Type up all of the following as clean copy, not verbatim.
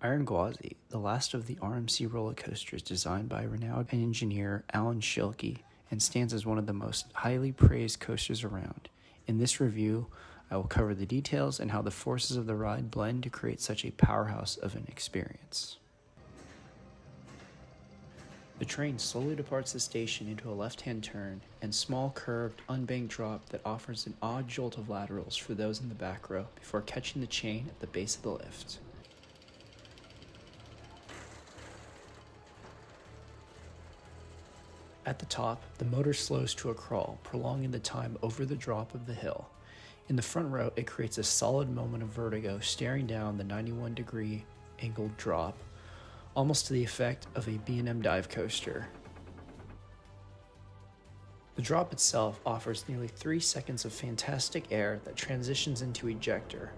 Iron Gwazi, the last of the RMC roller coasters designed by renowned engineer Alan Schilke, and stands as one of the most highly praised coasters around. In this review, I will cover the details and how the forces of the ride blend to create such a powerhouse of an experience. The train slowly departs the station into a left-hand turn and small curved, unbanked drop that offers an odd jolt of laterals for those in the back row before catching the chain at the base of the lift. At the top, the motor slows to a crawl, prolonging the time over the drop of the hill. In the front row, it creates a solid moment of vertigo staring down the 91-degree angled drop, almost to the effect of a B&M dive coaster. The drop itself offers nearly 3 seconds of fantastic air that transitions into ejector.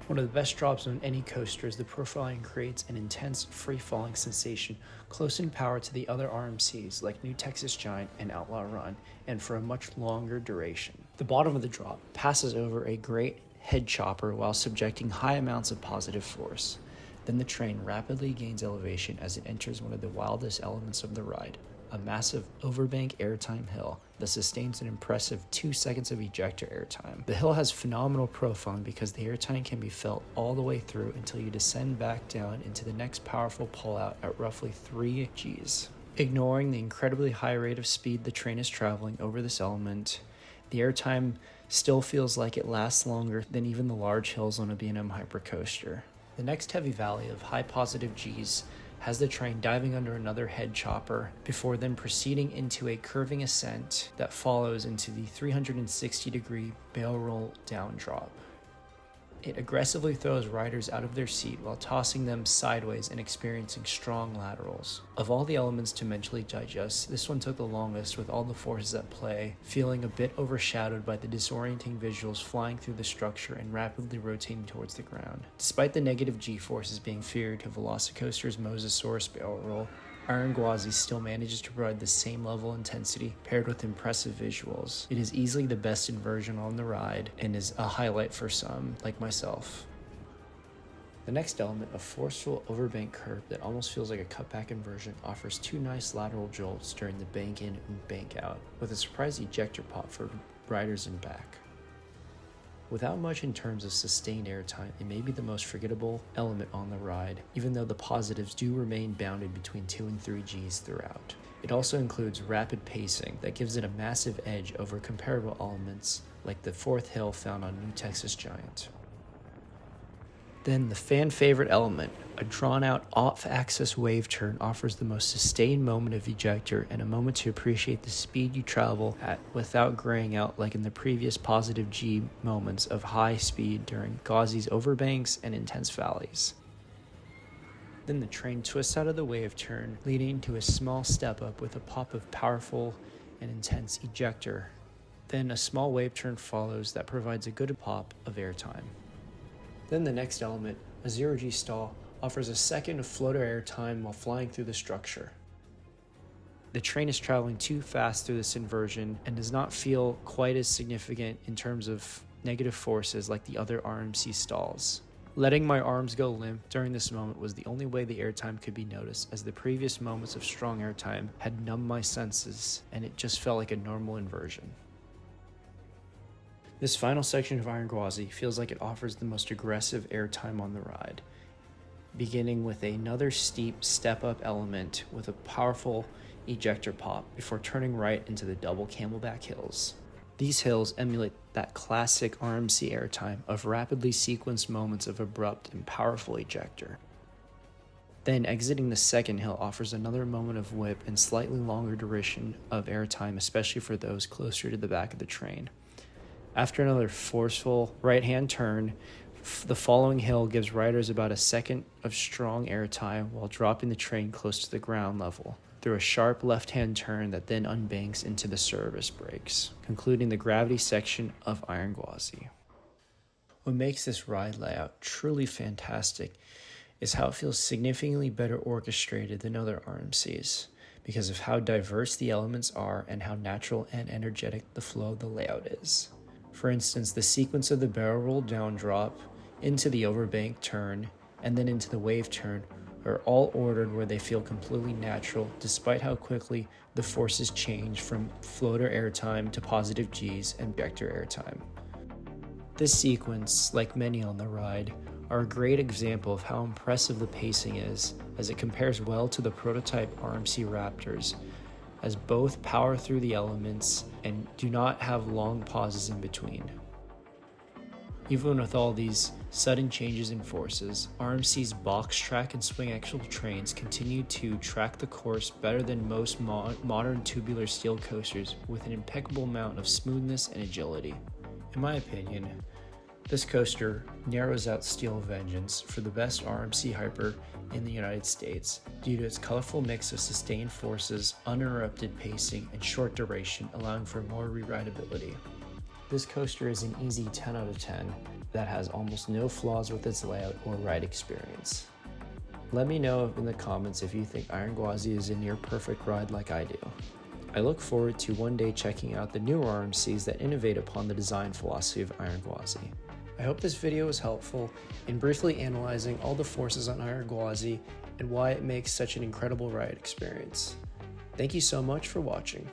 One of the best drops on any coaster as the profiling creates an intense free-falling sensation close in power to the other RMCs like New Texas Giant and Outlaw Run, and for a much longer duration. The bottom of the drop passes over a great head chopper while subjecting high amounts of positive force. Then the train rapidly gains elevation as it enters one of the wildest elements of the ride, a massive overbank airtime hill that sustains an impressive 2 seconds of ejector airtime. The hill has phenomenal profiling because the airtime can be felt all the way through until you descend back down into the next powerful pullout at roughly 3 Gs. Ignoring the incredibly high rate of speed the train is traveling over this element, the airtime still feels like it lasts longer than even the large hills on a B&M hypercoaster. The next heavy valley of high positive Gs has the train diving under another head chopper before then proceeding into a curving ascent that follows into the 360-degree barrel roll down drop. It aggressively throws riders out of their seat while tossing them sideways and experiencing strong laterals. Of all the elements to mentally digest, this one took the longest, with all the forces at play feeling a bit overshadowed by the disorienting visuals flying through the structure and rapidly rotating towards the ground. Despite the negative G-forces being feared to Velocicoaster's Mosasaurus barrel roll, Iron Gwazi still manages to provide the same level of intensity paired with impressive visuals. It is easily the best inversion on the ride and is a highlight for some, like myself. The next element, a forceful overbank curve that almost feels like a cutback inversion, offers 2 nice lateral jolts during the bank in and bank out, with a surprise ejector pop for riders in back. Without much in terms of sustained airtime, it may be the most forgettable element on the ride, even though the positives do remain bounded between 2 and 3 Gs throughout. It also includes rapid pacing that gives it a massive edge over comparable elements like the 4th hill found on New Texas Giant. Then the fan favorite element, a drawn-out off-axis wave turn, offers the most sustained moment of ejector and a moment to appreciate the speed you travel at without graying out like in the previous positive G moments of high speed during Gwazi's overbanks and intense valleys. Then the train twists out of the wave turn, leading to a small step up with a pop of powerful and intense ejector. Then a small wave turn follows that provides a good pop of airtime. Then the next element, a 0G stall, offers a second of floater airtime while flying through the structure. The train is traveling too fast through this inversion and does not feel quite as significant in terms of negative forces like the other RMC stalls. Letting my arms go limp during this moment was the only way the airtime could be noticed, as the previous moments of strong airtime had numbed my senses and it just felt like a normal inversion. This final section of Iron Gwazi feels like it offers the most aggressive airtime on the ride, beginning with another steep step-up element with a powerful ejector pop before turning right into the double Camelback hills. These hills emulate that classic RMC airtime of rapidly sequenced moments of abrupt and powerful ejector. Then exiting the second hill offers another moment of whip and slightly longer duration of airtime, especially for those closer to the back of the train. After another forceful right-hand turn, the following hill gives riders about a second of strong airtime while dropping the train close to the ground level through a sharp left-hand turn that then unbanks into the service brakes, concluding the gravity section of Iron Gwazi. What makes this ride layout truly fantastic is how it feels significantly better orchestrated than other RMCs, because of how diverse the elements are and how natural and energetic the flow of the layout is. For instance, the sequence of the barrel roll down drop into the overbank turn and then into the wave turn are all ordered where they feel completely natural, despite how quickly the forces change from floater airtime to positive G's and ejector airtime. This sequence, like many on the ride, are a great example of how impressive the pacing is, as it compares well to the prototype RMC Raptors, as both power through the elements and do not have long pauses in between. Even with all these sudden changes in forces, RMC's box track and swing axle trains continue to track the course better than most modern tubular steel coasters, with an impeccable amount of smoothness and agility. In my opinion, this coaster narrows out Steel Vengeance for the best RMC hyper in the United States due to its colorful mix of sustained forces, uninterrupted pacing, and short duration, allowing for more re-rideability. This coaster is an easy 10 out of 10 that has almost no flaws with its layout or ride experience. Let me know in the comments if you think Iron Gwazi is a near perfect ride like I do. I look forward to one day checking out the newer RMCs that innovate upon the design philosophy of Iron Gwazi. I hope this video was helpful in briefly analyzing all the forces on Iron Gwazi and why it makes such an incredible ride experience. Thank you so much for watching.